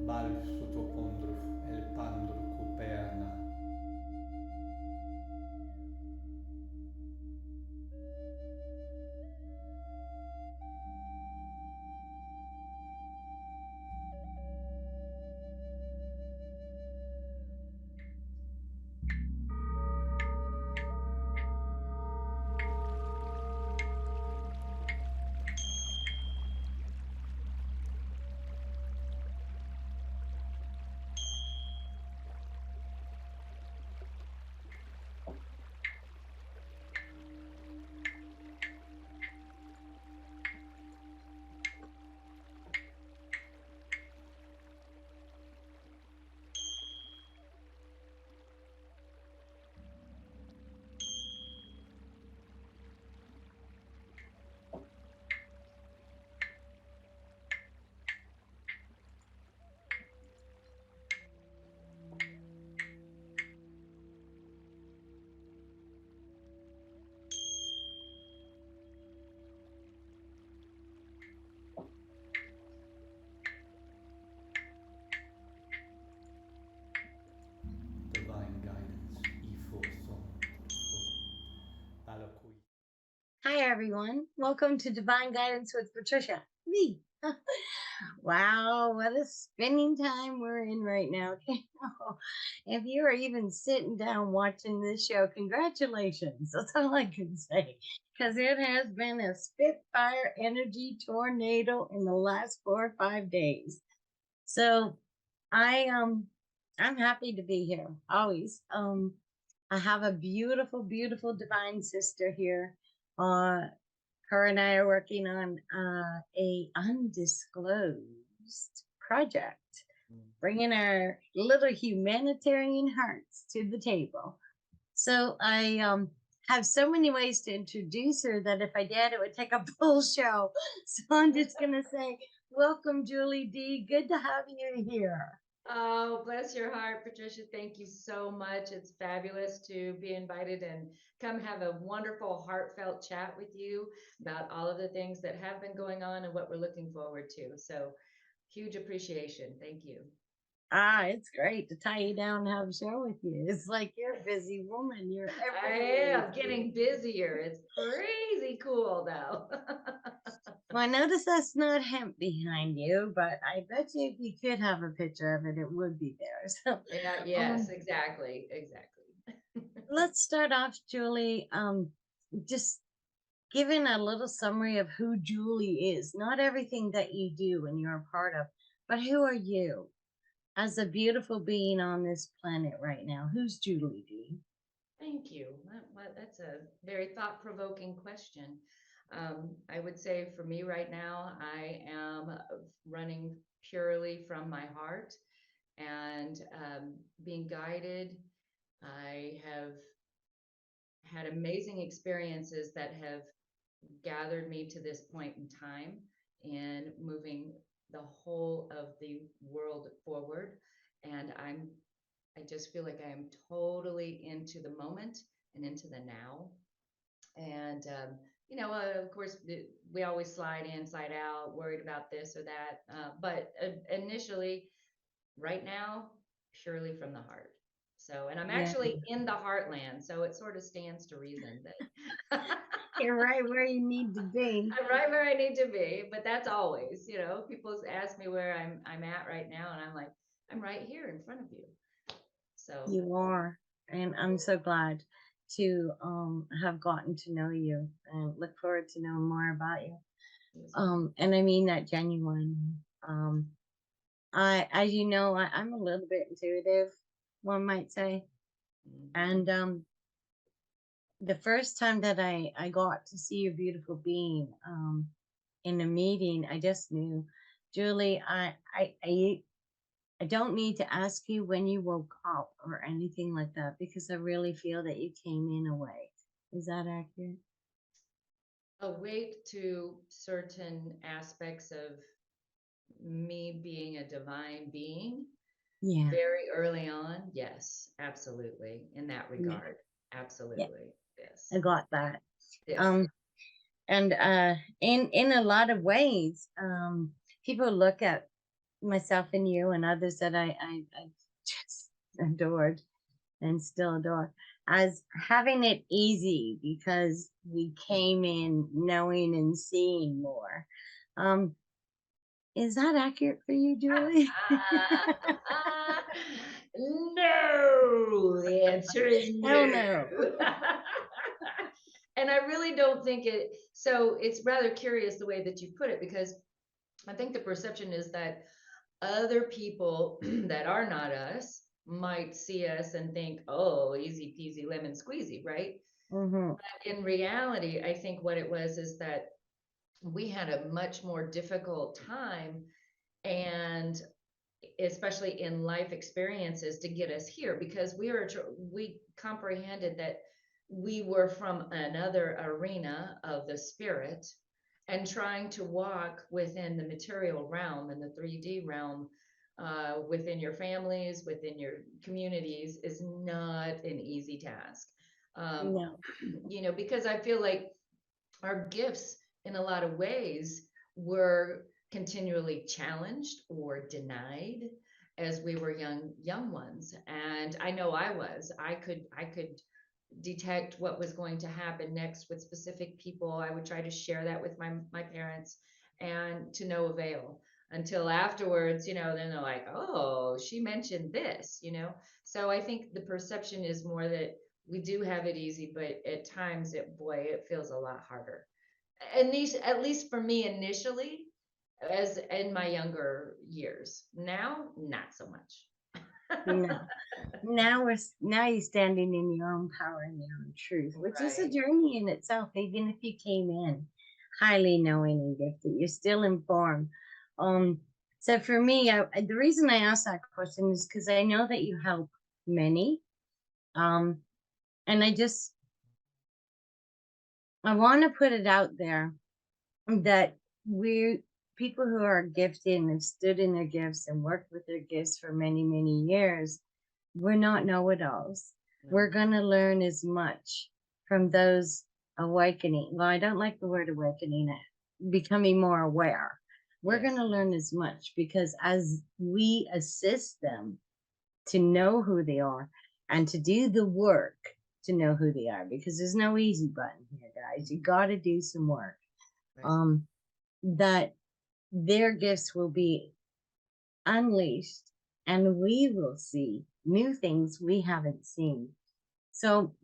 Bal sotopondruf el pandru cuperna. Divine guidance, Hi, everyone. Welcome to Divine Guidance with Patricia. Me. Wow, what a spinning time we're in right now. If you are even sitting down watching this show, congratulations. That's all I can say. Because it has been a spitfire energy tornado in the last 4 or 5 days. So I'm happy to be here always. I have a beautiful, beautiful divine sister here. Uh, her and I are working on a undisclosed project, bringing our little humanitarian hearts to the table. So I have so many ways to introduce her that if I did, it would take a full show. So I'm just gonna say, welcome, Julie D. Good to have you here. Oh, bless your heart, Patricia. Thank you so much. It's fabulous to be invited and come have a wonderful, heartfelt chat with you about all of the things that have been going on and what we're looking forward to. So, huge appreciation. Thank you. It's great to tie you down and have a show with you. It's like you're a busy woman. You're I everywhere. am getting busier. It's crazy cool though. Well, I notice that's not hemp behind you, but I bet you if you could have a picture of it, it would be there. So, Yeah, yes, um, exactly, exactly. let's start off, Julie. Just giving a little summary of who Julie is. Not everything that you do and you're a part of, but who are you as a beautiful being on this planet right now? Who's Julie D? Thank you. That's a very thought-provoking question. I would say for me right now, I am running purely from my heart and being guided. I have had amazing experiences that have gathered me to this point in time in moving the whole of the world forward. And I just feel like I am totally into the moment and into the now. And, of course, we always slide in, slide out, worried about this or that. But initially, right now, purely from the heart. So, and I'm Yeah, actually in the heartland. So it sort of stands to reason that you're right where you need to be. I'm right where I need to be. But that's always, people ask me where I'm at right now. And I'm like, I'm right here in front of you. So You are, and I'm so glad to have gotten to know you and look forward to knowing more about you. yes, And I mean that genuinely. Um, as you know, I'm a little bit intuitive, one might say, mhm. and the first time that I got to see your beautiful being in a meeting, I just knew, Julie, I don't need to ask you when you woke up or anything like that because I really feel that you came in awake. Is that accurate? Awake to certain aspects of me being a divine being. Yeah. Very early on, yes, absolutely. In that Yeah. regard, Yeah. absolutely. Yes. I got that. Yes. Um, and in a lot of ways, people look at myself and you and others that I just adored and still adore as having it easy because we came in knowing and seeing more. Um, is that accurate for you, Julie? No, the answer is Hell no. no. And I really don't think it, so it's rather curious the way that you put it, because I think the perception is that other people that are not us might see us and think, oh, easy peasy lemon squeezy, right? Hmm. But in reality, I think what it was is that we had a much more difficult time, and especially in life experiences, to get us here, because we comprehended that we were from another arena of the spirit, and trying to walk within the material realm and the 3D realm, within your families, within your communities, is not an easy task. um, No. because I feel like our gifts in a lot of ways were continually challenged or denied as we were young ones. And I know I could detect what was going to happen next with specific people. I would try to share that with my parents, and to no avail, until afterwards, then they're like, oh, she mentioned this. So I think the perception is more that we do have it easy, but at times it feels a lot harder. At least for me initially, as in my younger years. Now, not so much. No. Now you're standing in your own power and your own truth, which is a Right. journey in itself. Even if you came in highly knowing and gifted, you're still informed. Um, so for me, the reason I asked that question is because I know that you help many. Um, and I want to put it out there that we people who are gifted and have stood in their gifts and worked with their gifts for many, many years, we're not know-it-alls. No. We're going to learn as much from those awakening. Well, I don't like the word awakening, becoming more aware. We're going Yes. to learn as much because as we assist them to know who they are and to do the work to know who they are, because there's no easy button here, guys. You got to do some work. Right. Um, that their gifts will be unleashed and we will see new things we haven't seen. So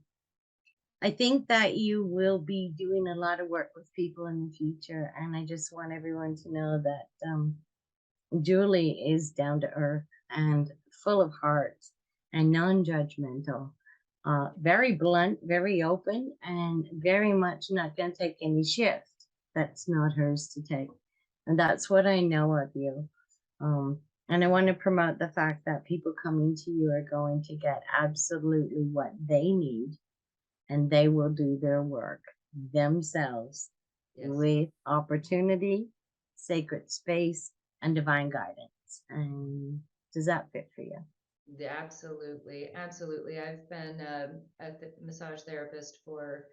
I think that you will be doing a lot of work with people in the future. And I just want everyone to know that Julie is down to earth and full of heart and non judgmental, very blunt, very open, and very much not going to take any shift that's not hers to take. And that's what I know of you. And I want to promote the fact that people coming to you are going to get absolutely what they need, and they will do their work themselves Yes. with opportunity, sacred space, and divine guidance. And does that fit for you? Yeah, absolutely. Absolutely. I've been a massage therapist for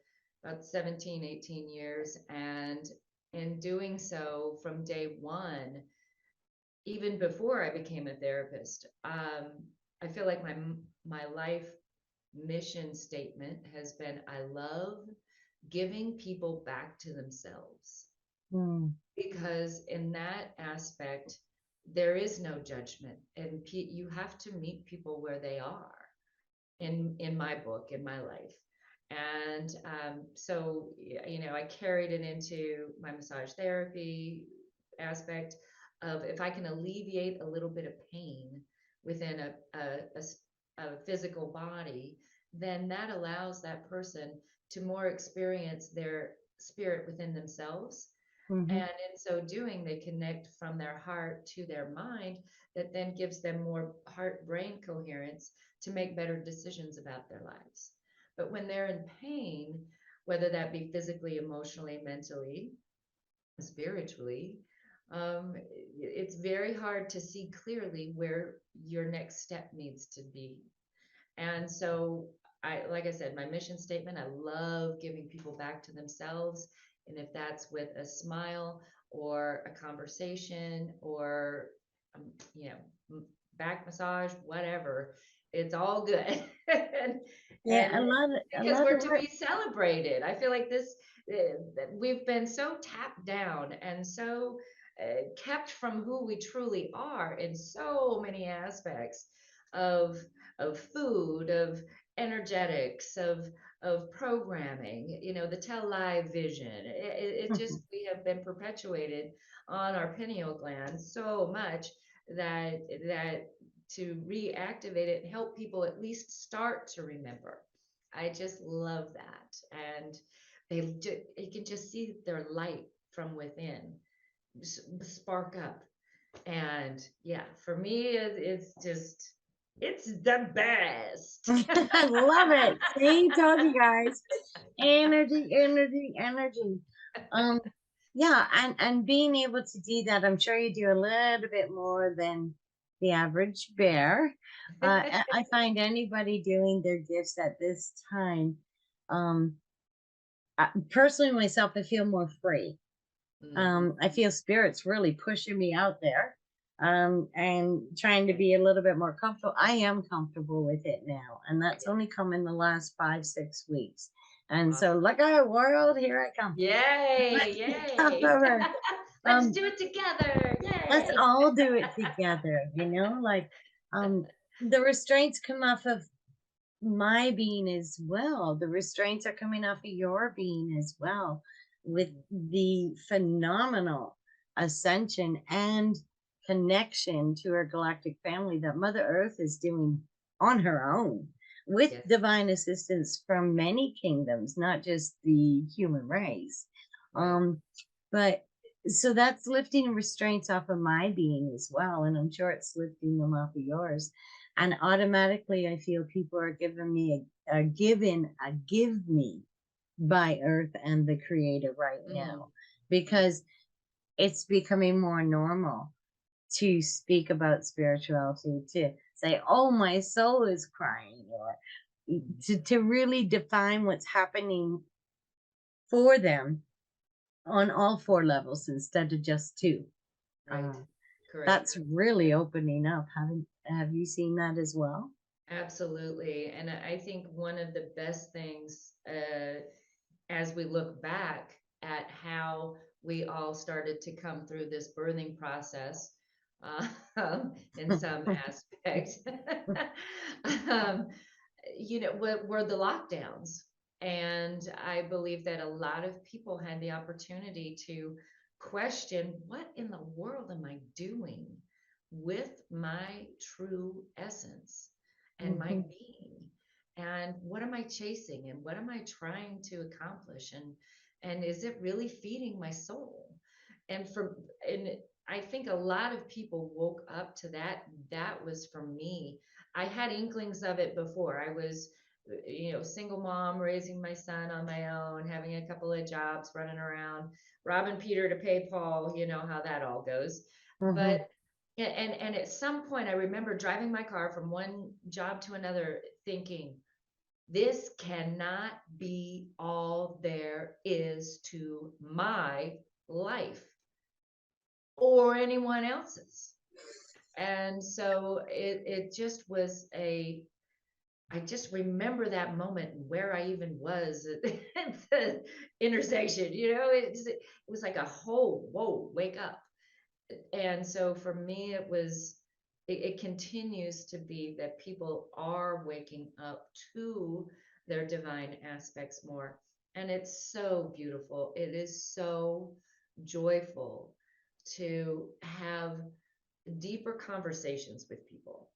about 17, 18 years. And in doing so from day one, even before I became a therapist, I feel like my life mission statement has been, I love giving people back to themselves. Mm, Because in that aspect, there is no judgment, and you have to meet people where they are, in my book, in my life. And so I carried it into my massage therapy aspect of, if I can alleviate a little bit of pain within a physical body, then that allows that person to more experience their spirit within themselves. hmm. And in so doing, they connect from their heart to their mind, that then gives them more heart brain coherence to make better decisions about their lives. But when they're in pain, whether that be physically, emotionally, mentally, spiritually, um, it's very hard to see clearly where your next step needs to be. And so like I said, my mission statement, I love giving people back to themselves. And if that's with a smile or a conversation or, um, you know, back massage, whatever, it's all good. and, Yeah, and a because lot we're of to work. be celebrated. I feel like we've been so tapped down and so kept from who we truly are in so many aspects of food, of energetics, of programming. You know, the tell live vision. It just we have been perpetuated on our pineal gland so much that to reactivate it and help people at least start to remember. I just love that, and you can just see their light from within spark up. And yeah, for me, it's just, it's the best. I love it. See, told you guys. Energy, energy, energy. Um, yeah, and being able to do that, I'm sure you do a little bit more than the average bear. I find anybody doing their gifts at this time, um, personally myself, I feel more free. I Mhm. feel spirits really pushing me out there, and trying to be a little bit more comfortable. I am comfortable with it now, and that's only come in the last 5, 6 weeks. And so, Awesome. look at world, here I come. Yay, Let's come yay. over. Let's Um, do it together. let's Yay. all do it together. Like, um, the restraints come off of my being as well. The restraints are coming off of your being as well, with the phenomenal ascension and connection to our galactic family that Mother Earth is doing on her own, with Yes. divine assistance from many kingdoms, not just the human race. Right. But so that's lifting restraints off of my being as well, and I'm sure it's lifting them off of yours. And automatically I feel people are giving me a give me by Earth and the Creator right Mm, now, because it's becoming more normal to speak about spirituality, to say, oh, my soul is crying, or mm. to really define what's happening for them on all 4 levels instead of just 2. Right. uh, Correct. that's really opening up. Have you seen that as well? Absolutely. And I think one of the best things, as we look back at how we all started to come through this birthing process, in some aspects, um, were the lockdowns. And I believe that a lot of people had the opportunity to question, what in the world am I doing with my true essence and my Mhm. being? And what am I chasing? And what am I trying to accomplish? And is it really feeding my soul? And I think a lot of people woke up to that. That was for me. I had inklings of it before. I was, single mom, raising my son on my own, having a couple of jobs, running around, robbing Peter to pay Paul. You know how that all goes. But Mhm. and at some point, I remember driving my car from one job to another, thinking, this cannot be all there is to my life or anyone else's. And so it just was I just remember that moment and where I even was at the intersection, it was like a whole, whoa, wake up. And so for me, it continues to be that people are waking up to their divine aspects more. And it's so beautiful. It is so joyful to have deeper conversations with people.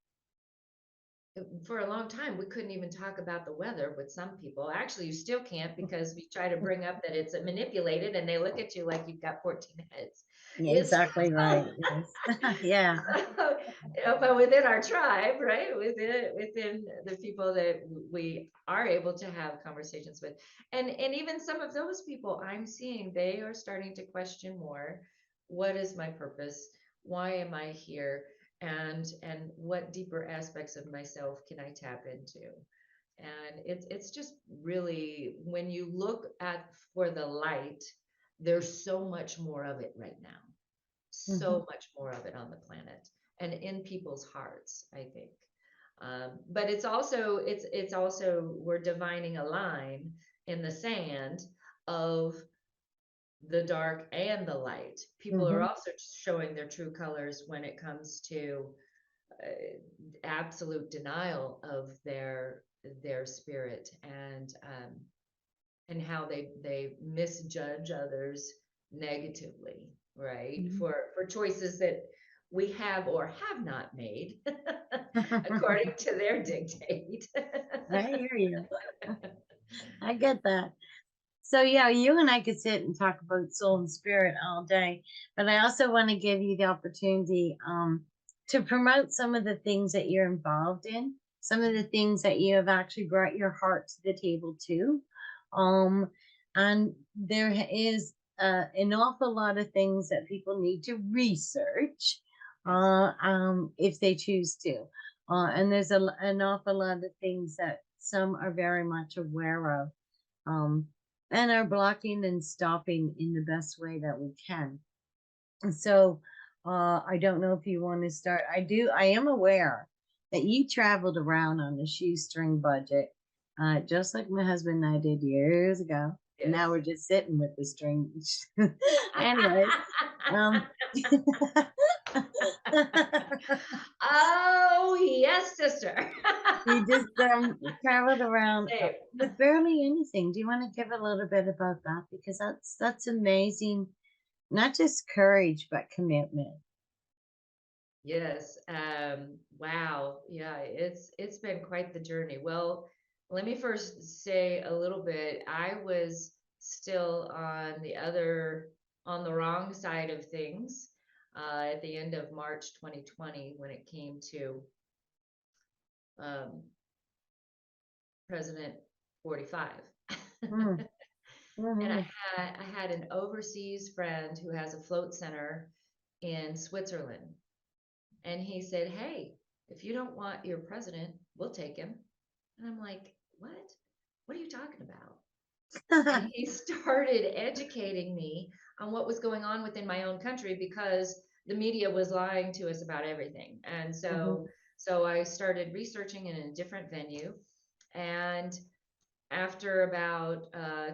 For a long time, we couldn't even talk about the weather with some people. Actually, you still can't, because we try to bring up that it's manipulated and they look at you like you've got 14 heads. Yeah, It's exactly right. Yes. Yeah. so, but within our tribe, right? Within the people that we are able to have conversations with. And even some of those people I'm seeing, they are starting to question more what is my purpose? Why am I here? And what deeper aspects of myself can I tap into? And it's just really, when you look at for the light, there's so much more of it right now. Mm-hmm. So much more of it on the planet and in people's hearts, I think. But it's also we're divining a line in the sand of the dark and the light. People are Mm-hmm. also showing their true colors when it comes to absolute denial of their spirit, and how they misjudge others negatively, right? For choices that we have or have not made according to their dictate. I hear you. I get that. So yeah, you and I could sit and talk about soul and spirit all day, but I also want to give you the opportunity to promote some of the things that you're involved in, some of the things that you have actually brought your heart to the table too. Um, and there is an awful lot of things that people need to research Yes. if they choose to. And there's an awful lot of things that some are very much aware of. Um, and are blocking and stopping in the best way that we can. And so I don't know if you want to start. I am aware that you traveled around on a shoestring budget, just like my husband and I did years ago. And now Yes. we're just sitting with the string. Anyways, um, Oh, yes, sister. we just traveled around Same. with barely anything. Do you want to give a little bit about that? Because that's amazing. Not just courage, but commitment. Yes. Wow. Yeah, it's been quite the journey. Well, let me first say a little bit. I was still on the wrong side of things at the end of March 2020 when it came to um, President 45. Mm, And mhm, I had an overseas friend who has a float center in Switzerland. And he said, "Hey, if you don't want your president, we'll take him." And I'm like, "What? What are you talking about?" And he started educating me on what was going on within my own country because the media was lying to us about everything. And mhm, so I started researching in a different venue. And after about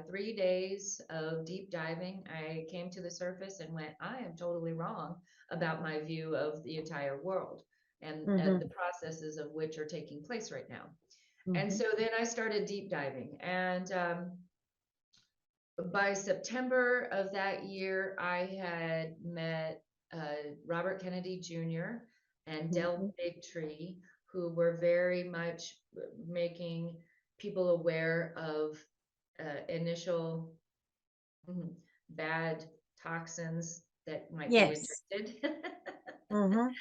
3 days of deep diving, I came to the surface and went, I am totally wrong about my view of the entire world and mhm, the processes of which are taking place right now. And mhm, so then I started deep diving. And by September of that year, I had met Robert Kennedy Jr. and Del mhm. Bigtree, who were very much making people aware of initial bad toxins that might be Yes. injected. Mhm,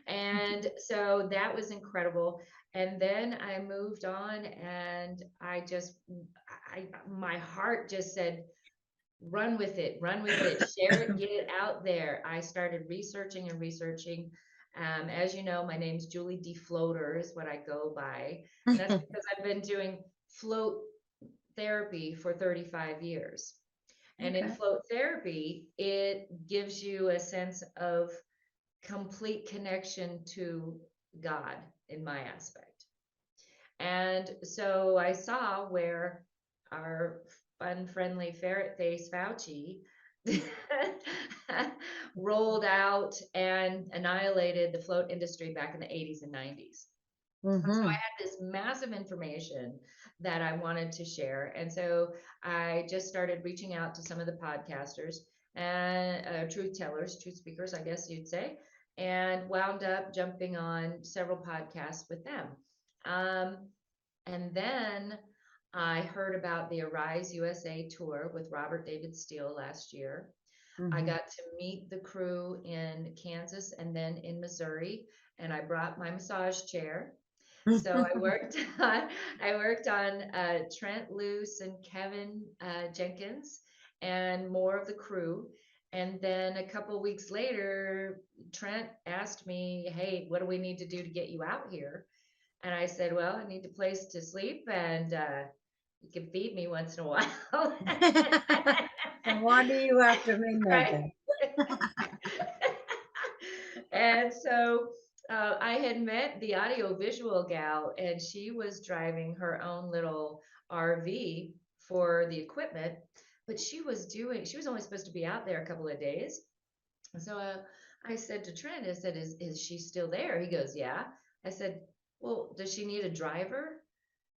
And so that was incredible. And then I moved on and my heart just said, run with it, share it, get it out there. I started researching and researching. As you know, my name's Julie D. Floater is what I go by. And that's mhm. because I've been doing float therapy for 35 years. And in Okay. float therapy, it gives you a sense of complete connection to God in my aspect. And so I saw where our fun, friendly ferret face Fauci rolled out and annihilated the float industry back in the 80s and 90s. And so I Mhm, had this massive information that I wanted to share. And so I just started reaching out to some of the podcasters and truth tellers, truth speakers, I guess you'd say, and wound up jumping on several podcasts with them. Um, and then I heard about the Arise USA tour with Robert David Steele last year. I mhm. got to meet the crew in Kansas and then in Missouri, and I brought my massage chair. So I worked on Trent Luce and Kevin Jenkins and more of the crew. And then a couple weeks later, Trent asked me, "Hey, what do we need to do to get you out here?" And I said, "Well, I need a place to sleep, and you can feed me once in a while." No wonder you after midnight Right? then. And so I had met the audio visual gal, and she was driving her own little RV for the equipment, but she was only supposed to be out there a couple of days. So I said to Trent, I said, is she still there? He goes, yeah. I said, well, does she need a driver?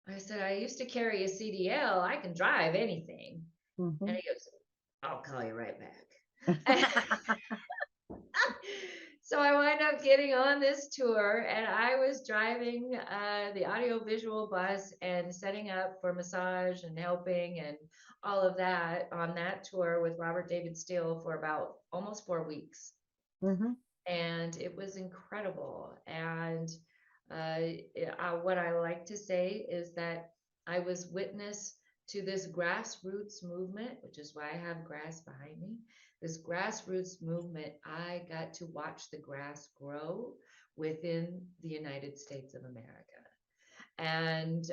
I said, I used to carry a CDL. I can drive anything. And Mhm. he goes, I'll call you right back. So I wound up getting on this tour, and I was driving the audio visual bus and setting up for massage and helping and all of that on that tour with Robert David Steele for about almost 4 weeks. Mhm. And it was incredible. And what I like to say is that I was witness to this grassroots movement, which is why I have grass behind me. This grassroots movement, I got to watch the grass grow within the United States of America. And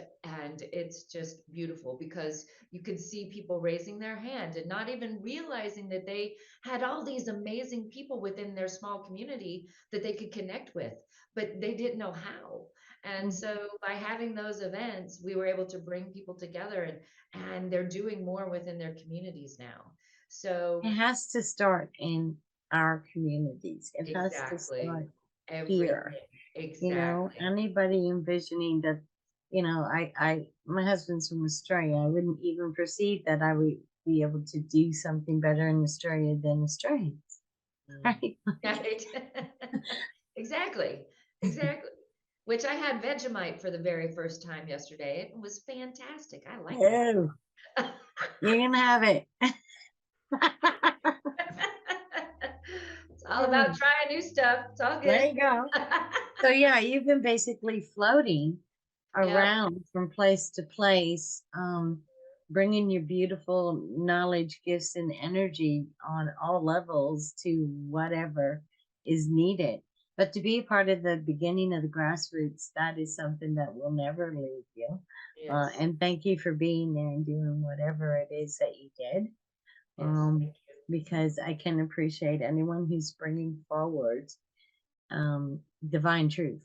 it's just beautiful because you could see people raising their hand and not even realizing that they had all these amazing people within their small community that they could connect with, but they didn't know how. And Mhm. so by having those events, we were able to bring people together, and they're doing more within their communities now. So It has to start in our communities. It has to exactly, start here. everything, exactly. Anybody envisioning that, my husband's from Australia. I wouldn't even perceive that I would be able to do something better in Australia than Australians. Mm. Right? Right. Exactly. Exactly. Which I had Vegemite for the very first time yesterday. It was fantastic. I like that. Oh, you can have it. It's all about Mm, trying new stuff. It's all there good. you go. So yeah, you've been basically floating Yep. around from place to place, bringing your beautiful knowledge, gifts, and energy on all levels to whatever is needed. But to be a part of the beginning of the grassroots, that is something that will never leave you. Yes. And thank you for being there and doing whatever it is that you did. Yes. Um, Thank you. because I can appreciate anyone who's bringing forward divine truth,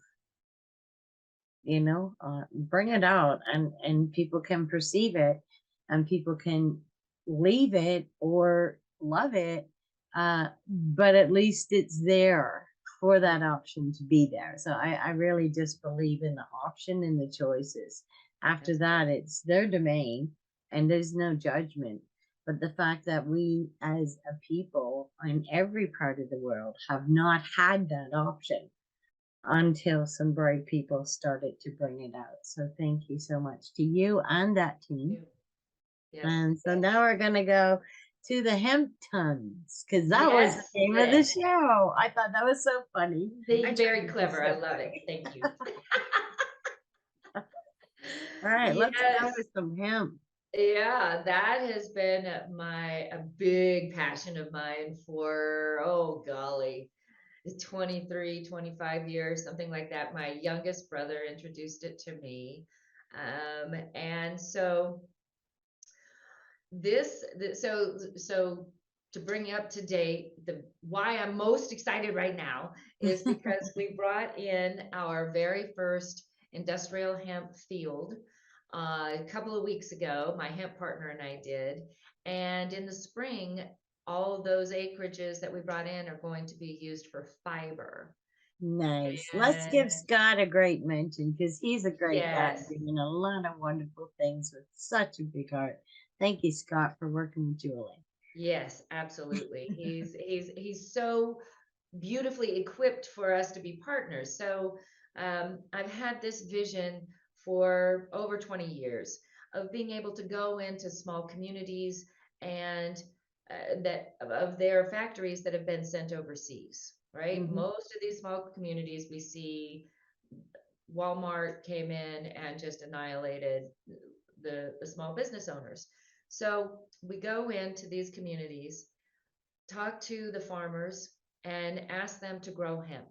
bring Yep. it out, and people can perceive it, and people can leave it or love it, but at least it's there for Yeah. that option to be there. So I really just believe in the option and the choices. After Yes. that, it's their domain, and there's no judgment. But the fact that we as a people in every part of the world have not had that option until some brave people started to bring it out. So thank you so much to you and that team. You. Yes. And so now we're going to go to the Hemp-Tons because that was the Yes. name of the Yes. show. I thought that was so funny. I Very tried to be clever. I so love it. funny. Thank you. All right, let's go Yes. with some hemp. Yeah, that has been a big passion of mine for, oh golly, 23, 25 years, something like that. My youngest brother introduced it to me. And so so to bring you up to date, the why I'm most excited right now is because we brought in our very first industrial hemp field a couple of weeks ago. My hemp partner and I did, and in the spring, all those acreages that we brought in are going to be used for fiber. Nice. Let's give And Scott a great mention because he's a great guy yes, doing a lot of wonderful things with such a big heart. Thank you, Scott, for working with Julie. yes, absolutely. He's so beautifully equipped for us to be partners. So I've had this vision for over 20 years of being able to go into small communities and that of their factories that have been sent overseas, right? Hmm. Most of these small communities we see Walmart came in and just annihilated the small business owners. So we go into these communities talk to the farmers and ask them to grow hemp.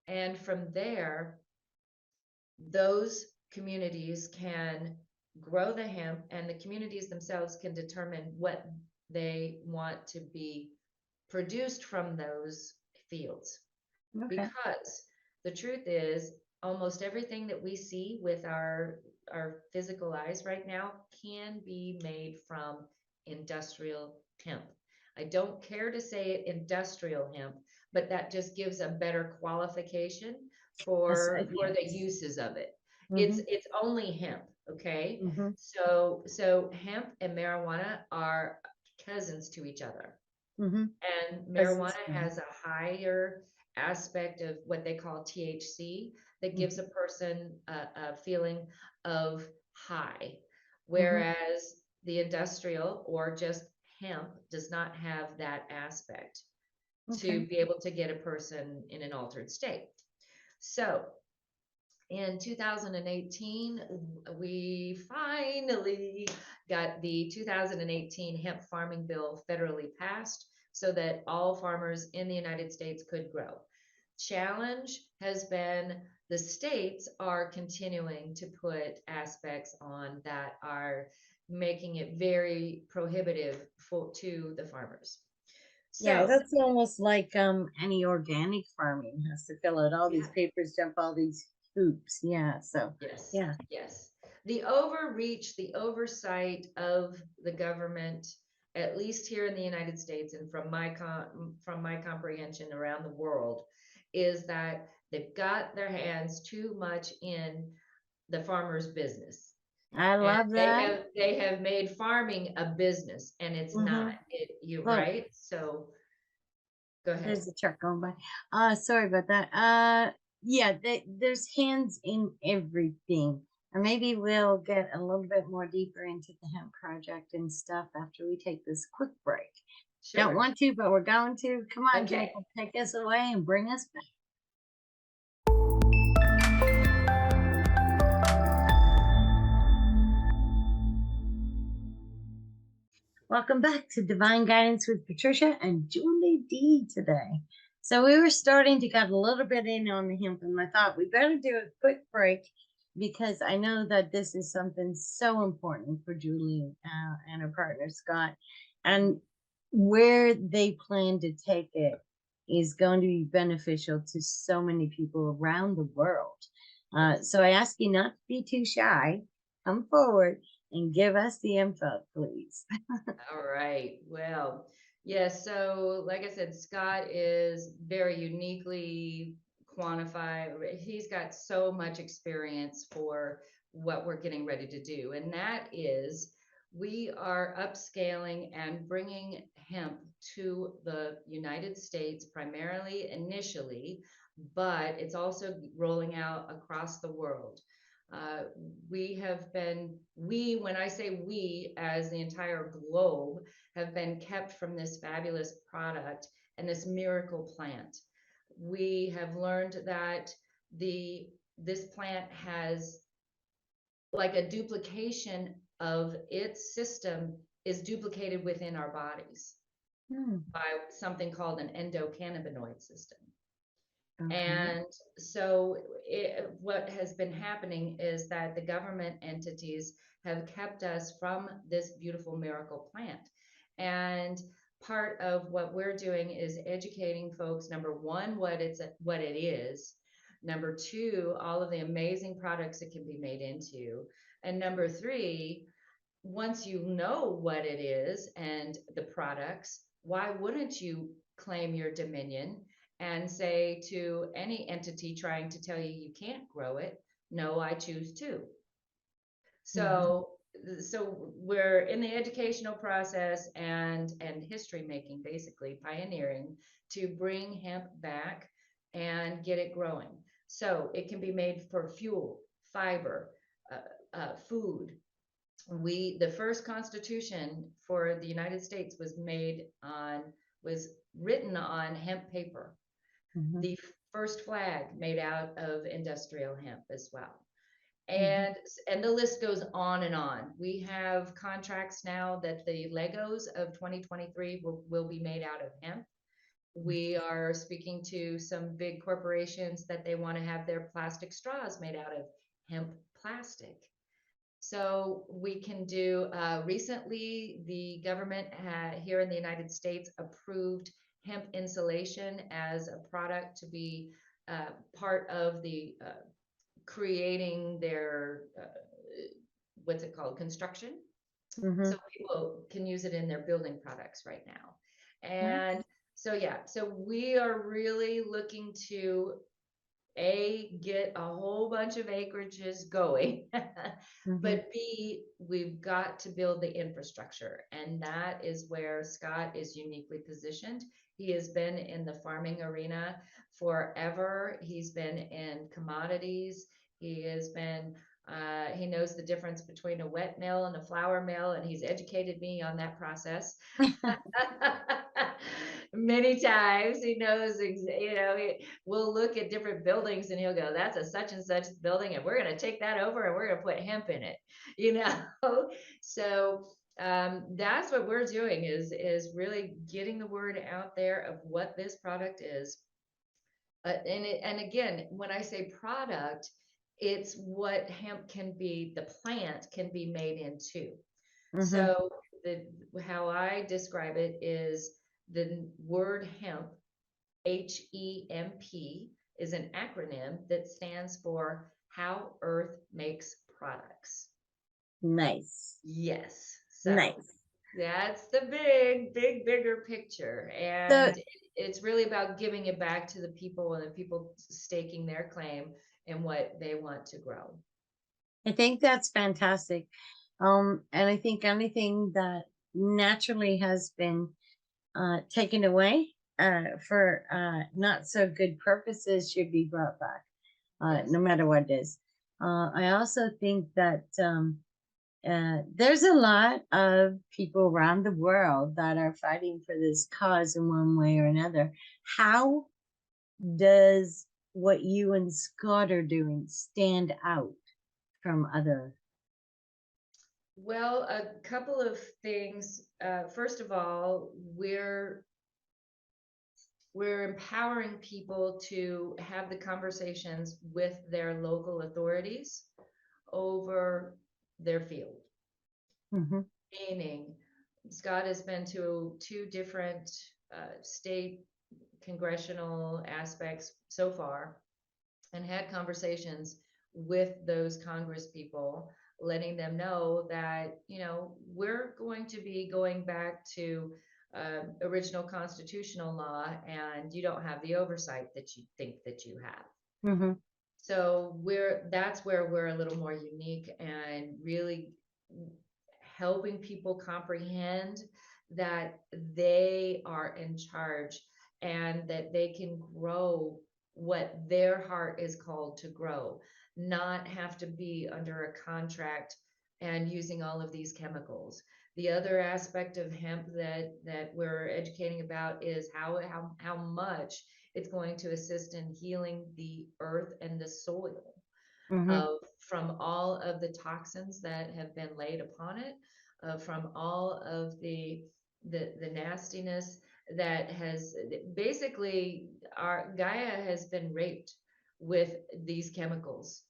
And from there, those communities can grow the hemp, and the communities themselves can determine what they want to be produced from those fields. Okay. Because the truth is, almost everything that we see with our physical eyes right now can be made from industrial hemp. I don't care to say it industrial hemp, but that just gives a better qualification for the Yes. uses of it. Mm-hmm. It's only hemp, okay? Mm-hmm. So hemp and marijuana are cousins to each other. Mm-hmm. And marijuana Cousins. Mm-hmm. has a higher aspect of what they call THC that gives a person a feeling of high, Mm-hmm. whereas the industrial or just hemp does not have that aspect Okay. to be able to get a person in an altered state. So in 2018, we finally got the 2018 hemp farming bill federally passed so that all farmers in the United States could grow. Challenge has been the states are continuing to put aspects on that are making it very prohibitive to the farmers. Yeah, So, that's almost like any organic farming has to fill out all these yeah. papers, jump all these hoops. Yeah. So Yes, yeah. yes. The overreach, the oversight of the government, at least here in the United States and from my comprehension around the world, is that they've got their hands too much in the farmer's business. I And love that. they have made farming a business, and it's not. Mm-hmm. You're Look, right. So go ahead. there's a truck going by. Sorry about that. Yeah, there's hands in everything. And maybe we'll get a little bit more deeper into the hemp project and stuff after we take this quick break. Don't Sure. want to, but we're going to. Come on, Okay. Jacob, take us away and bring us back. Welcome back to Divine Guidance with Patricia and Julie D today. So we were starting to get a little bit in on the hemp, and I thought we better do a quick break because I know that this is something so important for Julie and her partner Scott, and where they plan to take it is going to be beneficial to so many people around the world. So I ask you not to be too shy. Come forward and give us the info, please. All right. Well, yes. So, like I said, Scott is very uniquely quantified. He's got so much experience for what we're getting ready to do. And that is, we are upscaling and bringing hemp to the United States, primarily initially, but it's also rolling out across the world. Uh, when I say we, as the entire globe, have been kept from this fabulous product and this miracle plant. We have learned that this plant has like a duplication of its system is duplicated within our bodies Hmm. by something called an endocannabinoid system. Okay. And so what has been happening is that the government entities have kept us from this beautiful miracle plant. And part of what we're doing is educating folks, number one, what it is. Number two, all of the amazing products it can be made into. And number three, once you know what it is and the products, why wouldn't you claim your dominion and say to any entity trying to tell you you can't grow it, no, I choose to. Mhm. So so we're in the educational process and history making, basically pioneering to bring hemp back and get it growing. So it can be made for fuel, fiber, food. The first constitution for the United States was written on hemp paper. Mhm. The first flag made out of industrial hemp as well. Mhm. And the list goes on and on. We have contracts now that the Legos of 2023 will be made out of hemp. We are speaking to some big corporations that they want to have their plastic straws made out of hemp plastic. So we can do, recently, the government here in the United States approved hemp insulation as a product to be part of the creating their, what's it called, construction. So Mhm. people can use it in their building products right now. Nice. And so, yeah, so we are really looking to get a whole bunch of acreages going, Mhm. but B, we've got to build the infrastructure. And that is where Scott is uniquely positioned. He has been in the farming arena forever. He's been in commodities. He has been, he knows the difference between a wet mill and a flour mill, and he's educated me on that process. Many times he knows, we'll look at different buildings and he'll go, that's a such and such building, and we're going to take that over and we're going to put hemp in it, you know? So that's what we're doing is really getting the word out there of what this product is. And again, when I say product, it's what hemp can be, the plant can be made into. Mhm. So how I describe it is the word hemp, HEMP, is an acronym that stands for How Earth Makes Products. Nice. Yes. So Nice. that's the bigger picture. So And it's really about giving it back to the people and the people staking their claim and what they want to grow. I think that's fantastic. And I think anything that naturally has been taken away for not so good purposes should be brought back, Yes. no matter what it is. I also think that there's a lot of people around the world that are fighting for this cause in one way or another. How does what you and Scott are doing stand out from other? Well, a couple of things. First of all, we're empowering people to have the conversations with their local authorities over their field. Mhm. Meaning, Scott has been to two different state congressional aspects so far and had conversations with those Congress people, letting them know that, we're going to be going back to original constitutional law, and you don't have the oversight that you think that you have. Mhm. So that's where we're a little more unique and really helping people comprehend that they are in charge and that they can grow what their heart is called to grow, not have to be under a contract and using all of these chemicals. The other aspect of hemp that we're educating about is how much it's going to assist in healing the earth and the soil Mhm. from all of the toxins that have been laid upon it, from all of the nastiness that has basically, our Gaia has been raped with these chemicals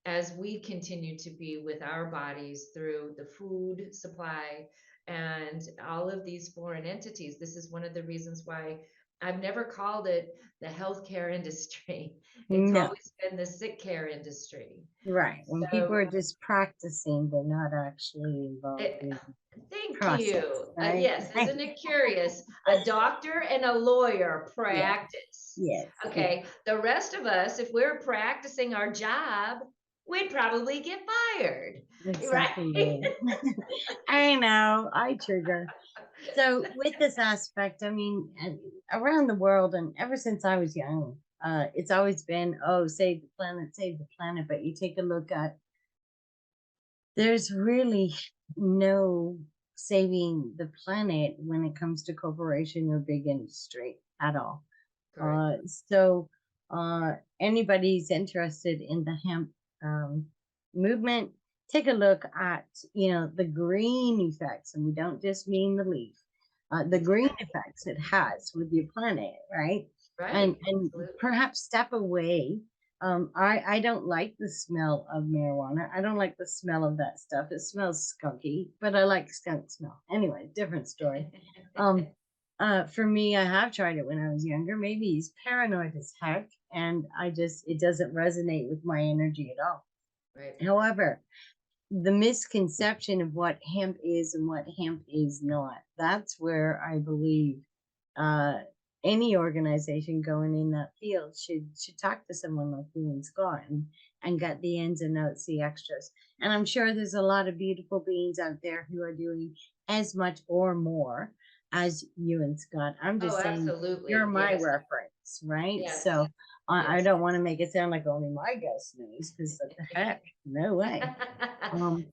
as we continue to be with our bodies through the food supply and all of these foreign entities. This is one of the reasons why I've never called it the healthcare industry. It's No. always been the sick care industry. Right. When people So, are just practicing, they're not actually involved it, in thank you. process, right? Yes, isn't it curious? A doctor and a lawyer Yes, practice. yes, yes. Okay, the rest of us, if we're practicing our job, we'd probably get fired, Exactly right? right. I know, I trigger. So with this aspect, I mean, around the world and ever since I was young, it's always been, oh, save the planet, save the planet. But you take a look at, there's really no saving the planet when it comes to corporation or big industry at all. Correct. Uh, so anybody's interested in the hemp, movement, take a look at, the green effects. And we don't just mean the leaf, the green effects it has with your planet, right? Right. And Absolutely. perhaps step away. I don't like the smell of marijuana. I don't like the smell of that stuff. It smells skunky, but I like skunk smell. Anyway, different story. Um, for me, I have tried it when I was younger. Maybe he's paranoid as heck, and it doesn't resonate with my energy at all. Right. However, the misconception of what hemp is and what hemp is not, that's where I believe uh, any organization going in that field should talk to someone like you and Scott, and get the ins and outs, the extras. And I'm sure there's a lot of beautiful beings out there who are doing as much or more as you and Scott. I'm Oh, just saying you're absolutely. my Yes. reference, right? Yes. So I Yes. don't want to make it sound like only my guest knows, because what the heck, no way.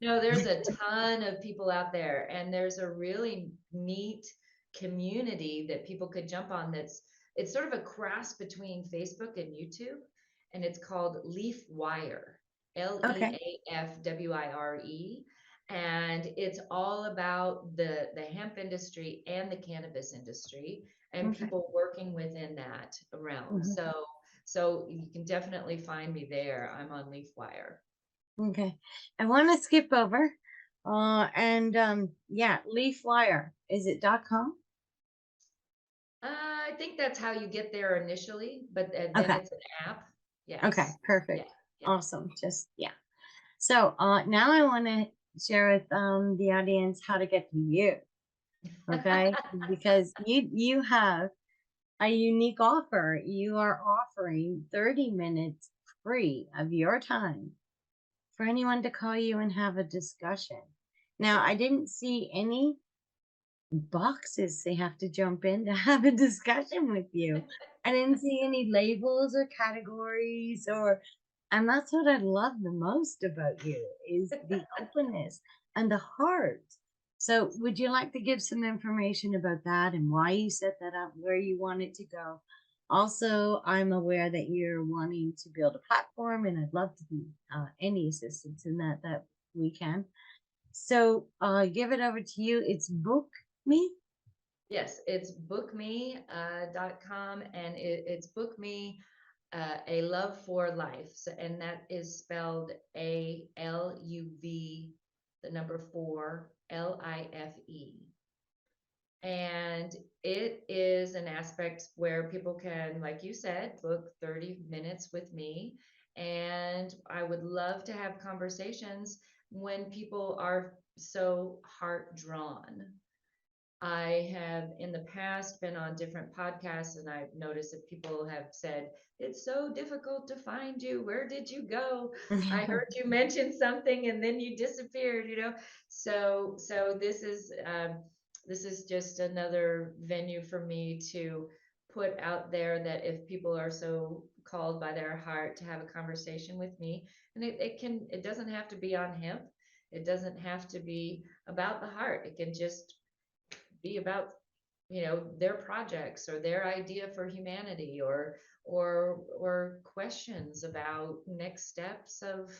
No, there's a ton of people out there, and there's a really neat community that people could jump on. It's sort of a cross between Facebook and YouTube, and it's called Leaf Wire, Okay. Leafwire, and it's all about the hemp industry and the cannabis industry and Okay. people working within that realm. Mhm. So you can definitely find me there. I'm on LeafWire. Okay. I want to skip over. And yeah, leaf wire. Is it .com? I think that's how you get there initially, but then Okay. it's an app. Okay. Yes. Yeah. Perfect. Yeah. Awesome. Just yeah. So now I want to share with the audience how to get to you. Okay. Because you have a unique offer. You are offering 30 minutes free of your time for anyone to call you and have a discussion. Now, I didn't see any boxes they have to jump in to have a discussion with you. I didn't see any labels or categories, and that's what I love the most about you is the openness and the heart. So would you like to give some information about that and why you set that up, where you want it to go? Also, I'm aware that you're wanting to build a platform, and I'd love to be any assistance in that we can. So give it over to you. It's book me. Yes, it's bookme.com, and it's book me a love for life. So, and that is spelled ALUV, the number 4 LIFE. And it is an aspect where people can, like you said, book 30 minutes with me. And I would love to have conversations when people are so heart drawn. I have in the past been on different podcasts, and I've noticed that people have said, it's so difficult to find you. Where did you go? I heard you mention something and then you disappeared. So this is just another venue for me to put out there that if people are so called by their heart to have a conversation with me, and it doesn't have to be on hemp. It doesn't have to be about the heart. It can just be about their projects or their idea for humanity, or questions about next steps of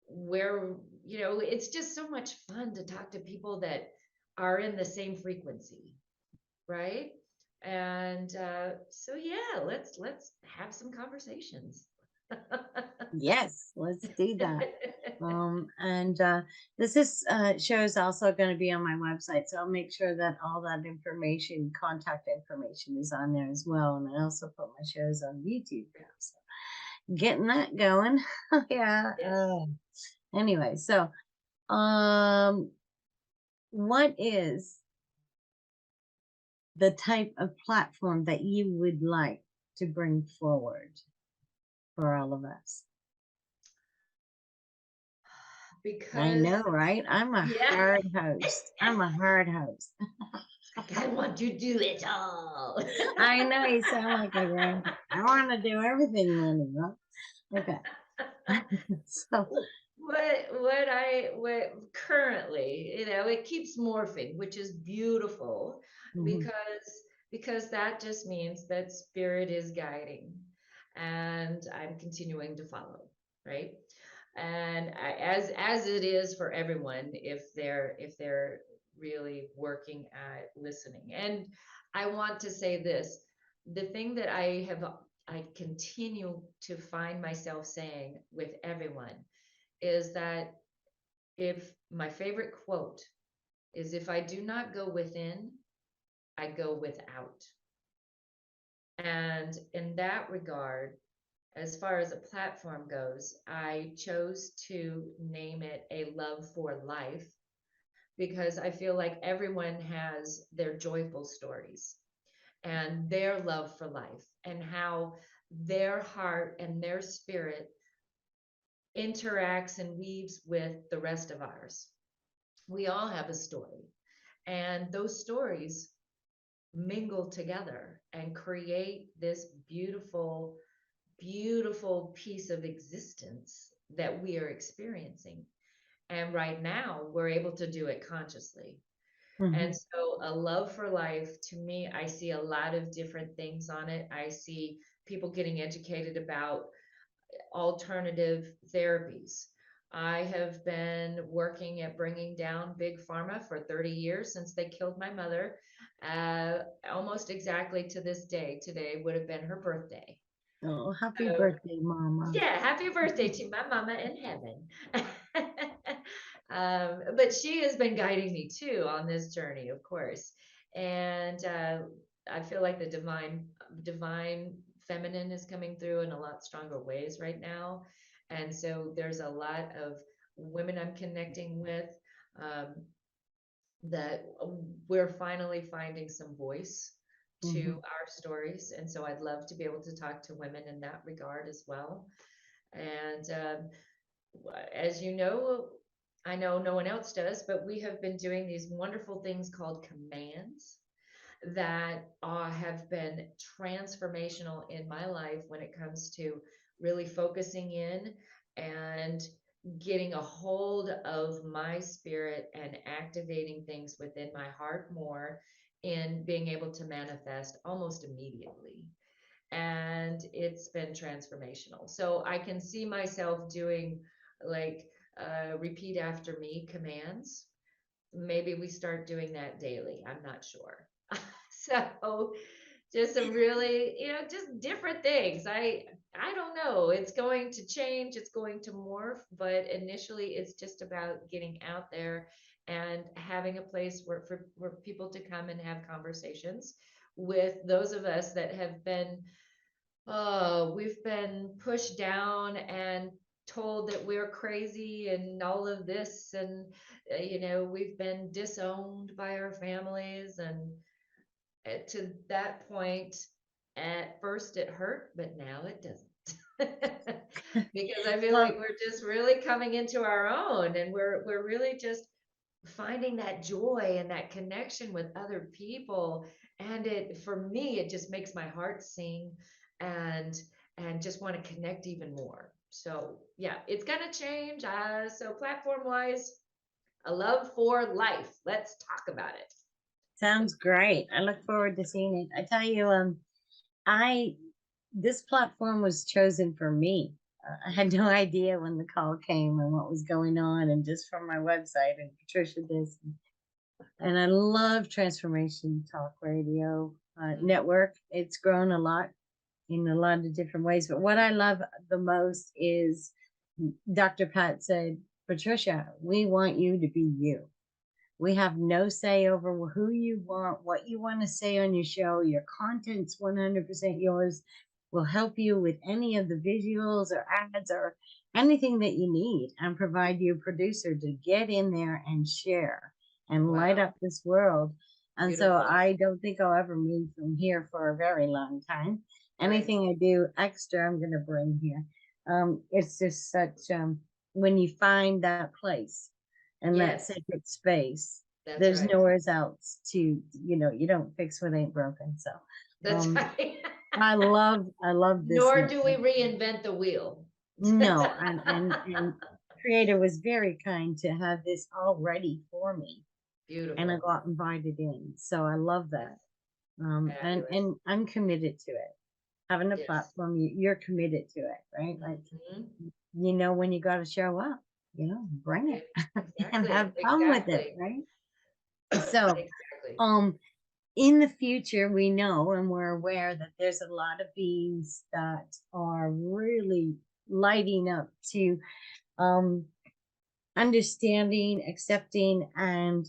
where it's just so much fun to talk to people that are in the same frequency, right? And so yeah, let's have some conversations. Yes, let's do that. And this is show is also going to be on my website, so I'll make sure that all that information, contact information, is on there as well. And I also put my shows on YouTube now, so getting that going. Yeah. Yes. Anyway, so um, what is the type of platform that you would like to bring forward for all of us? I Because know, right? I'm a yeah. hard host. I'm a hard host. I want to do it all. I know you sound like a grandpa. I want to do everything, Lenny. Huh? Okay. So, What currently, it keeps morphing, which is beautiful, mhm. because that just means that spirit is guiding, and I'm continuing to follow, right? And as it is for everyone, if they're really working at listening. And I want to say this, the thing that I continue to find myself saying with everyone is that, if my favorite quote is, if I do not go within, I go without. And in that regard, as far as a platform goes, I chose to name it A Love for Life, because I feel like everyone has their joyful stories and their love for life, and how their heart and their spirit interacts and weaves with the rest of ours. We all have a story, and those stories mingle together and create this beautiful, beautiful piece of existence that we are experiencing. And right now, we're able to do it consciously. And Mhm. so, a love for life, to me, I see a lot of different things on it. I see people getting educated about alternative therapies. I have been working at bringing down big pharma for 30 years, since they killed my mother. Almost exactly to this day, today would have been her birthday. Oh, happy So, birthday, Mama. yeah, happy birthday to my mama in heaven. But she has been guiding me too on this journey, of course. And I feel like the divine feminine is coming through in a lot stronger ways right now. And so there's a lot of women I'm connecting with, um, that we're finally finding some voice to Mhm. our stories. And so I'd love to be able to talk to women in that regard as well. And as you know, I know no one else does, but we have been doing these wonderful things called commands that have been transformational in my life when it comes to really focusing in and getting a hold of my spirit and activating things within my heart more, in being able to manifest almost immediately. And it's been transformational. So I can see myself doing, like, repeat after me commands. Maybe we start doing that daily. I'm not sure. So just some really, just different things. I don't know. It's going to change, it's going to morph, but initially it's just about getting out there and having a place where people to come and have conversations with those of us that have been, we've been pushed down and told that we're crazy and all of this. And, we've been disowned by our families. And to that point, at first it hurt, but now it doesn't. Because I feel like Well, we're just really coming into our own, and we're really just finding that joy and that connection with other people. And it, for me, it just makes my heart sing, and just want to connect even more. So yeah, it's gonna change. So platform wise, a love for life. Let's talk about it. sounds great. I look forward to seeing it. I tell you, I this platform was chosen for me. I had no idea when the call came and what was going on, and just from my website and Patricia this, and I love Transformation Talk Radio network. It's grown a lot in a lot of different ways, but what I love the most is Dr. Pat said, Patricia, we want you to be you. We have no say over who you want, what you want to say on your show. Your content's 100% yours. We'll help you with any of the visuals or ads or anything that you need, and provide you a producer to get in there and share and light Wow, up this world. And so beautiful. I don't think I'll ever move from here for a very long time. Right. Anything I do extra, I'm going to bring here. It's just such, when you find that place and that Yes, sacred space, that's there's right. nowhere else to, you don't fix what ain't broken. So, That's um, right. I love this Nor do we network. reinvent the wheel. No, and creator was very kind to have this all ready for me, and I Beautiful. got invited in. So I love Yes, that. And fabulous. and I'm committed to it. Having a Yes. platform, you're committed to it, right? Like Mhm. you know when you got to show up, bring it and Exactly, have fun with it, exactly, right? So, exactly. um, in the future, we know and we're aware that there's a lot of beings that are really lighting up to um, understanding, accepting, and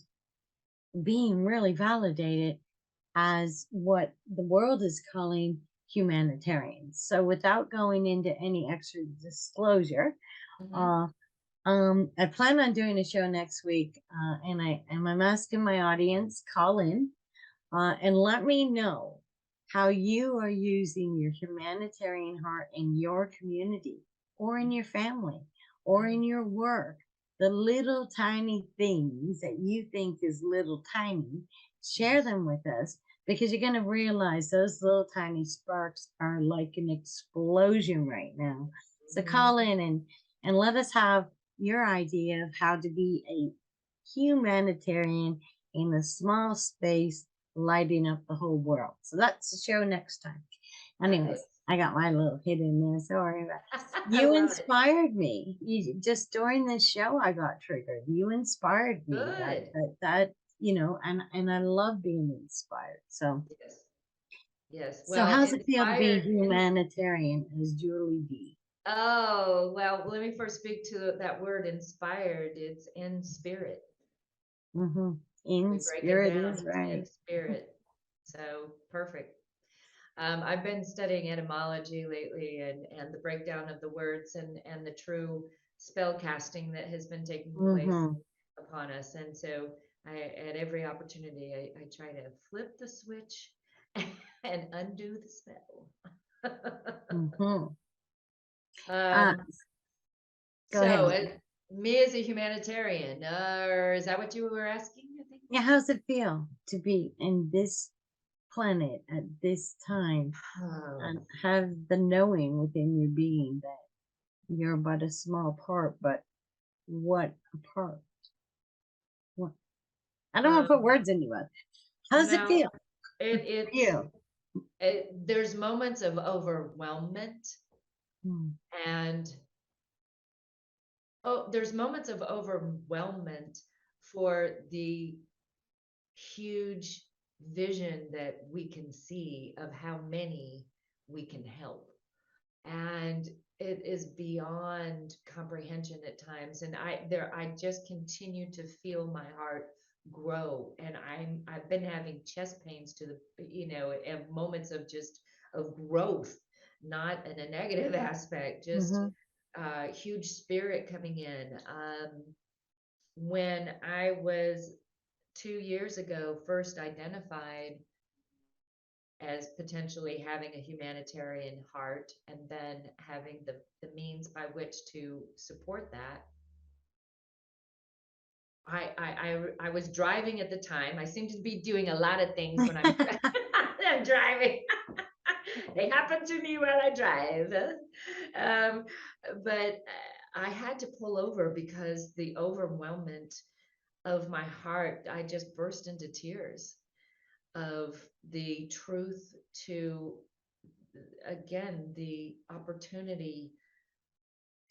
being really validated as what the world is calling humanitarians. So, without going into any extra disclosure, Hmm. uh, I plan on doing a show next week, and I'm asking my audience call in and let me know how you are using your humanitarian heart in your community or in your family or in your work. The little tiny things that you think is little tiny, share Yes. them with us because you're going to realize those little tiny sparks are like an explosion right now. So Mhm. call in and let us have your idea of how to be a humanitarian in a small space lighting up the whole world. So that's the show next time. Anyways, Fabulous. I got my little hit in there. Sorry about I you love it. inspired me. You just during this show I got triggered. You inspired me. Good. And I love being inspired. So Yes. Yes. so Well, how's it feel to be inspired in, humanitarian as Julie B? oh, well, let me first speak to that word inspired. It's in spirit. Mm-hmm. In We break it spirit down. is It's in right. spirit. So perfect. I've been studying etymology lately and the breakdown of the words and the true spell casting that has been taking place Mm-hmm. upon us. And so at every opportunity, I try to flip the switch and undo the spell. Mm-hmm. Uh, um, go ahead. so me as a humanitarian, or is that what you were asking? I think. Yeah, how's it feel to be in this planet at this time Oh, and have the knowing within your being that you're but a small part, but what a part? What? I don't want to put um, words in your mouth. How does it no, feel it, for it's you? there's moments of overwhelmment Mm, and there's moments of overwhelmment for the huge vision that we can see of how many we can help. And it is beyond comprehension at times. And I just continue to feel my heart grow. And I've been having chest pains to at moments of just of growth, not in a negative aspect, just mhm. huge spirit coming in. When I was 2 years ago first identified as potentially having a humanitarian heart and then having the means by which to support that. I was driving at the time. I seem to be doing a lot of things when I'm I'm driving. They happen to me while I drive. Um, but I had to pull over because the overwhelmment of my heart, I just burst into tears of the truth to, again, the opportunity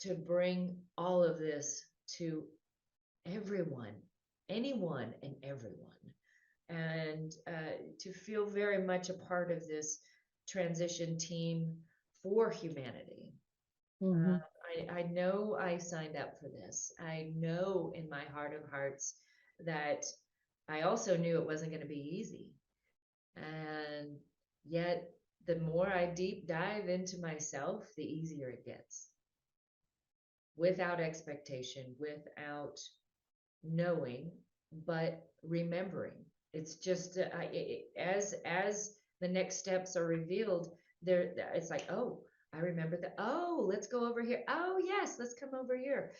to bring all of this to everyone, anyone and everyone, and to feel very much a part of this transition team for humanity. Mhm, I know I signed up for this. I know in my heart of hearts that I also knew it wasn't going to be easy. And yet, the more I deep dive into myself, the easier it gets without expectation, without knowing, but remembering. It's just as the next steps are revealed, it's like, oh, I remember that. Oh, let's go over here. Oh, yes, let's come over here.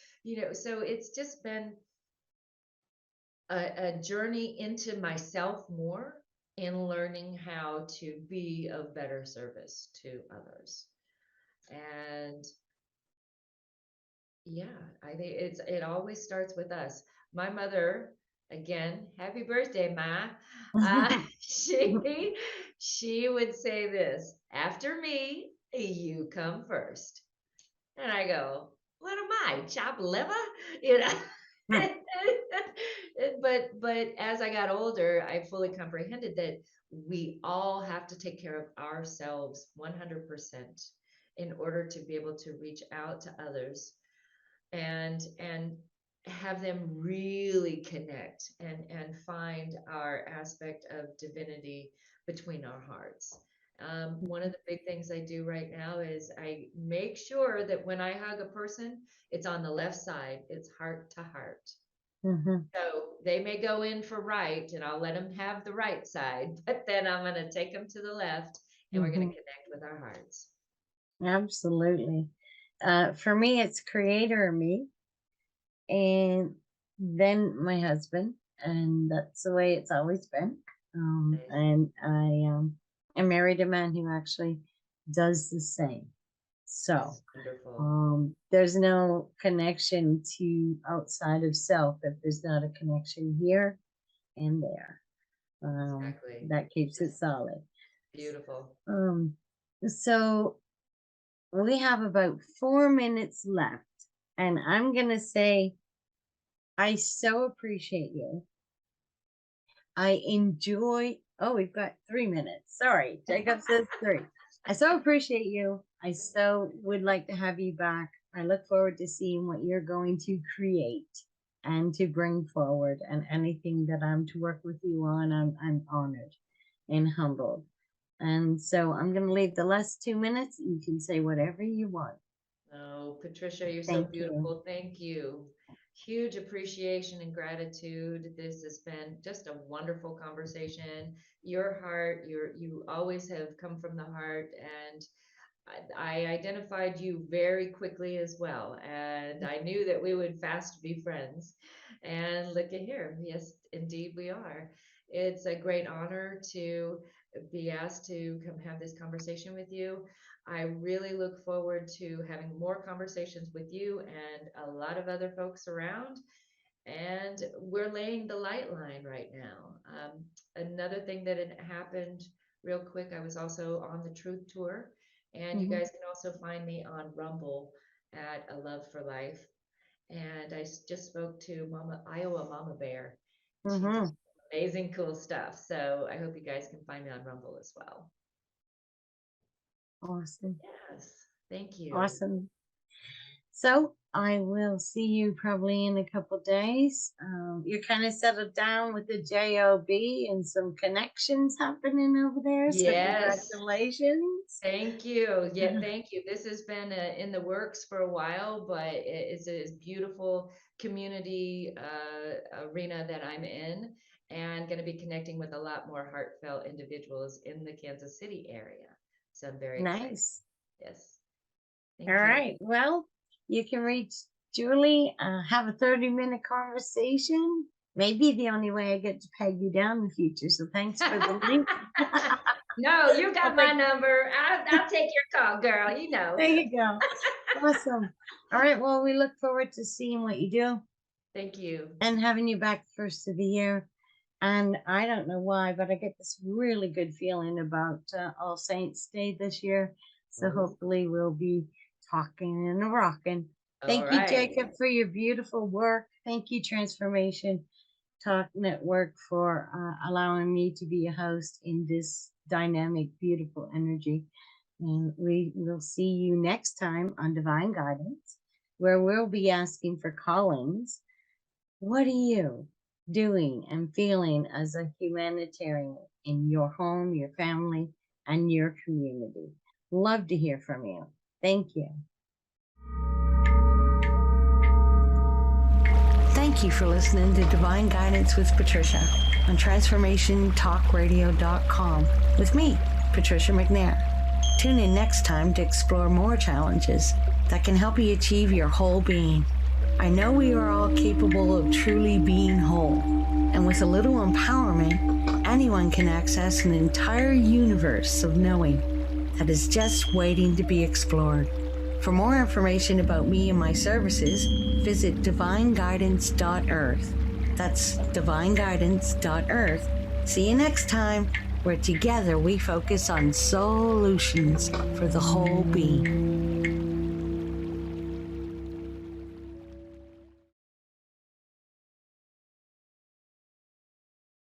So it's just been a journey into myself more in learning how to be of better service to others. And yeah, I think it always starts with us. My mother, again, happy birthday, Ma. Uh, mhm. she would say this, after me, you come first. And I go, what am I, chopped liver? You know? Hmm. But as I got older, I fully comprehended that we all have to take care of ourselves 100% in order to be able to reach out to others and have them really connect and find our aspect of divinity between our hearts. One of the big things I do right now is I make sure that when I hug a person, it's on the left side, it's heart to heart. Mm-hmm. So they may go in for right, and I'll let them have the right side, but then I'm going to take them to the left, and we're going Mm-hmm. to connect with our hearts. Absolutely. For me, it's creator me, and then my husband, and that's the way it's always been. Nice. And I married a man who actually does the same. So That's wonderful. there's no connection to outside of self if there's not a connection here and there. Exactly. That keeps it solid. Beautiful. Um, so we have about 4 minutes left, and I'm gonna say I so appreciate you. I enjoy. Oh, we've got 3 minutes. Sorry, Jacob says three. I so appreciate you. I so would like to have you back. I look forward to seeing what you're going to create and to bring forward, and anything that I'm to work with you on. I'm honored and humbled. And so I'm going to leave the last 2 minutes. You can say whatever you want. Oh, Patricia, you're so Thank you. beautiful. Thank you. Huge appreciation and gratitude. This has been just a wonderful conversation. Your heart, you always have come from the heart, and I identified you very quickly as well. And I knew that we would fast be friends. And look at here. Yes, indeed we are. It's a great honor to be asked to come have this conversation with you. I really look forward to having more conversations with you and a lot of other folks around. And we're laying the light line right now. Another thing that had happened real quick, I was also on the Truth Tour, and you Mhm. guys can also find me on Rumble at A Love for Life. And just spoke to Iowa Mama Bear. She did Mhm. amazing cool stuff. So I hope you guys can find me on Rumble as well. Awesome. Yes, thank you. Awesome. So I will see you probably in a couple days. You're kind of settled down with the job and some connections happening over there. So Yes. congratulations. Thank you. Yeah, thank you. This has been in the works for a while, but it's a beautiful community arena that I'm in, and going to be connecting with a lot more heartfelt individuals in the Kansas City area. So I'm very excited. Nice. Yes. All Thank you. right. Well, you can reach Julie, have a 30-minute conversation. Maybe the only way I get to peg you down in the future. So thanks for the link. No, you got I my think number. I'll take your call, girl. You know. there you go. Awesome. All right. Well, we look forward to seeing what you do Thank you. and having you back the first of the year. And I don't know why, but I get this really good feeling about All Saints Day this year. So Oh, hopefully we'll be talking and rocking. all Thank you, right. Jacob, for your beautiful work. Thank you, Transformation Talk Network, for allowing me to be a host in this dynamic, beautiful energy. And we will see you next time on Divine Guidance, where we'll be asking for callings. What are you doing and feeling as a humanitarian in your home, your family, and your community? Love to hear from you. Thank you. Thank you for listening to Divine Guidance with Patricia on TransformationTalkRadio.com with me, Patricia McNair. Tune in next time to explore more challenges that can help you achieve your whole being. I know we are all capable of truly being whole, and with a little empowerment, anyone can access an entire universe of knowing that is just waiting to be explored. For more information about me and my services, visit divineguidance.earth. That's divineguidance.earth. See you next time, where together we focus on SOULutions for the whole being.